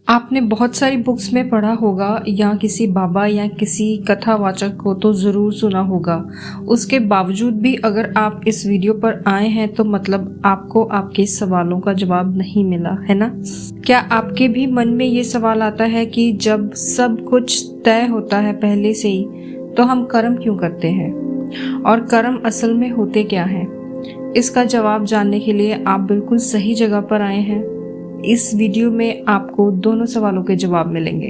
आपने बहुत सारी बुक्स में पढ़ा होगा या किसी बाबा या किसी कथावाचक को तो ज़रूर सुना होगा। उसके बावजूद भी अगर आप इस वीडियो पर आए हैं तो मतलब आपको आपके सवालों का जवाब नहीं मिला है ना। क्या आपके भी मन में ये सवाल आता है कि जब सब कुछ तय होता है पहले से ही तो हम कर्म क्यों करते हैं, और कर्म असल में होते क्या हैं? इसका जवाब जानने के लिए आप बिल्कुल सही जगह पर आए हैं। इस वीडियो में आपको दोनों सवालों के जवाब मिलेंगे।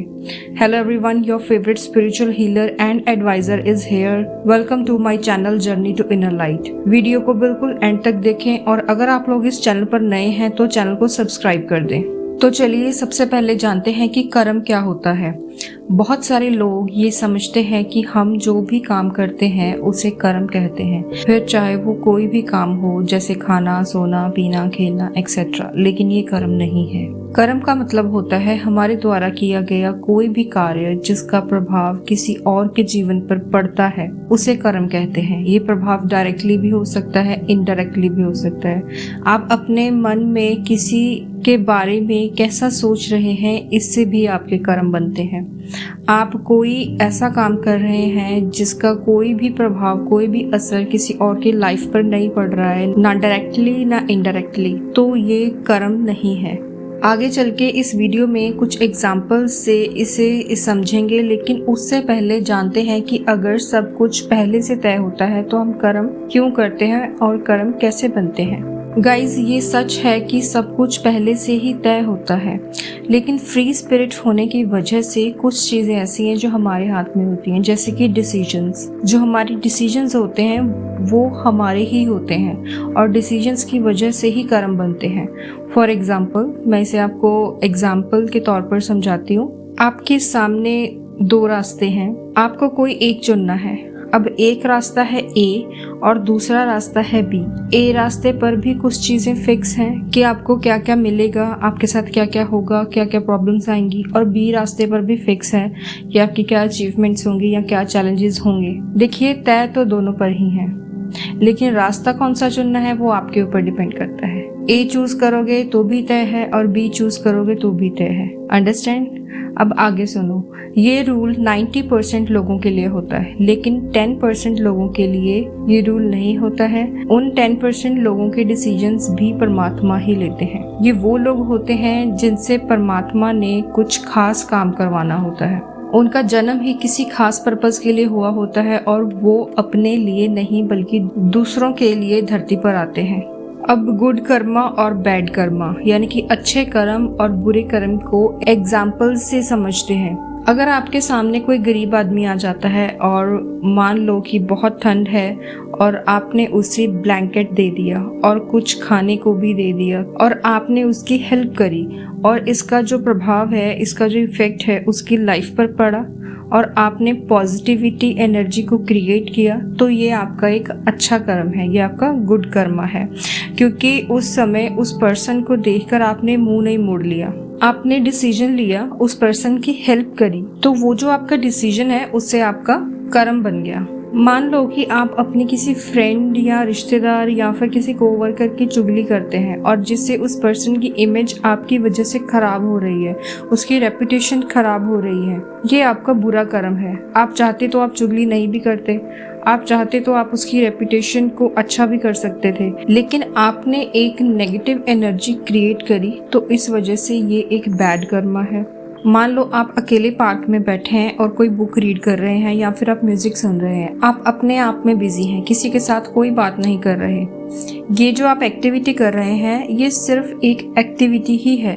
Hello everyone, your favourite spiritual healer and advisor is here. Welcome to my channel journey to inner light. Video को बिल्कुल एंड तक देखें और अगर आप लोग इस चैनल पर नए हैं तो चैनल को सब्सक्राइब कर दें। तो चलिए सबसे पहले जानते हैं कि कर्म क्या होता है। बहुत सारे लोग ये समझते हैं कि हम जो भी काम करते हैं उसे कर्म कहते हैं, फिर चाहे वो कोई भी काम हो जैसे खाना, सोना, पीना, खेलना एक्सेट्रा, लेकिन ये कर्म नहीं है। कर्म का मतलब होता है हमारे द्वारा किया गया कोई भी कार्य जिसका प्रभाव किसी और के जीवन पर पड़ता है उसे कर्म कहते हैं। ये प्रभाव डायरेक्टली भी हो सकता है, इनडायरेक्टली भी हो सकता है। आप अपने मन में किसी के बारे में कैसा सोच रहे हैं इससे भी आपके कर्म बनते हैं। आप कोई ऐसा काम कर रहे हैं जिसका कोई भी प्रभाव, कोई भी असर किसी और की लाइफ पर नहीं पड़ रहा है, ना डायरेक्टली ना इनडायरेक्टली, तो ये कर्म नहीं है। आगे चल के इस वीडियो में कुछ एग्जाम्पल्स से इसे समझेंगे, लेकिन उससे पहले जानते हैं कि अगर सब कुछ पहले से तय होता है तो हम कर्म क्यों करते हैं और कर्म कैसे बनते हैं। गाइज, ये सच है कि सब कुछ पहले से ही तय होता है, लेकिन फ्री स्पिरिट होने की वजह से कुछ चीज़ें ऐसी हैं जो हमारे हाथ में होती हैं, जैसे कि डिसीजंस। जो हमारी डिसीजंस होते हैं वो हमारे ही होते हैं और डिसीजंस की वजह से ही कर्म बनते हैं। फॉर एग्जाम्पल, मैं इसे आपको एग्जाम्पल के तौर पर समझाती हूँ। आपके सामने दो रास्ते हैं, आपको कोई एक चुनना है। अब एक रास्ता है ए और दूसरा रास्ता है बी। ए रास्ते पर भी कुछ चीजें फिक्स हैं कि आपको क्या क्या मिलेगा, आपके साथ क्या क्या होगा, क्या क्या प्रॉब्लम्स आएंगी, और बी रास्ते पर भी फिक्स है कि आपकी क्या अचीवमेंट्स होंगी या क्या चैलेंजेस होंगे। देखिए, तय तो दोनों पर ही है, लेकिन रास्ता कौन सा चुनना है वो आपके ऊपर डिपेंड करता है। ए चूज करोगे तो भी तय है और बी चूज करोगे तो भी तय है। अंडरस्टैंड? अब आगे सुनो। ये रूल 90% लोगों के लिए होता है, लेकिन 10% लोगों के लिए ये रूल नहीं होता है। उन 10% लोगों के डिसीजंस भी परमात्मा ही लेते हैं। ये वो लोग होते हैं जिनसे परमात्मा ने कुछ खास काम करवाना होता है। उनका जन्म ही किसी खास पर्पस के लिए हुआ होता है और वो अपने लिए नहीं बल्कि दूसरों के लिए धरती पर आते हैं। अब गुड कर्मा और बैड कर्मा यानी कि अच्छे कर्म और बुरे कर्म को एग्जाम्पल से समझते हैं। अगर आपके सामने कोई गरीब आदमी आ जाता है और मान लो कि बहुत ठंड है और आपने उसे ब्लैंकेट दे दिया और कुछ खाने को भी दे दिया और आपने उसकी हेल्प करी, और इसका जो प्रभाव है, इसका जो इफेक्ट है उसकी लाइफ पर पड़ा और आपने पॉजिटिविटी एनर्जी को क्रिएट किया, तो ये आपका एक अच्छा कर्म है, ये आपका गुड कर्मा है। क्योंकि उस समय उस पर्सन को देखकर आपने मुंह नहीं मोड़ लिया, आपने डिसीजन लिया, उस पर्सन की हेल्प करी, तो वो जो आपका डिसीजन है उससे आपका कर्म बन गया। मान लो कि आप अपनी किसी फ्रेंड या रिश्तेदार या फिर किसी कोवर्कर की चुगली करते हैं और जिससे उस पर्सन की इमेज आपकी वजह से खराब हो रही है, उसकी रेपुटेशन खराब हो रही है, ये आपका बुरा कर्म है। आप चाहते तो आप चुगली नहीं भी करते, आप चाहते तो आप उसकी रेपुटेशन को अच्छा भी कर सकते थे, लेकिन आपने एक नेगेटिव एनर्जी क्रिएट करी, तो इस वजह से ये एक बैड कर्मा है। मान लो आप अकेले पार्क में बैठे हैं और कोई बुक रीड कर रहे हैं या फिर आप म्यूजिक सुन रहे हैं, आप अपने आप में बिजी हैं, किसी के साथ कोई बात नहीं कर रहे। ये जो आप एक्टिविटी कर रहे हैं ये सिर्फ एक एक्टिविटी ही है,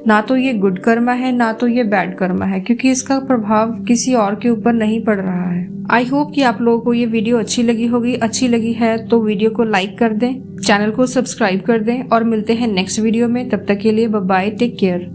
ना तो ये गुड कर्मा है ना तो ये बैड कर्मा है, क्योंकि इसका प्रभाव किसी और के ऊपर नहीं पड़ रहा है। आई होप कि आप लोगों को ये वीडियो अच्छी लगी होगी। अच्छी लगी है तो वीडियो को लाइक कर दें, चैनल को सब्सक्राइब कर दें और मिलते हैं नेक्स्ट वीडियो में। तब तक के लिए बाय बाय, टेक केयर।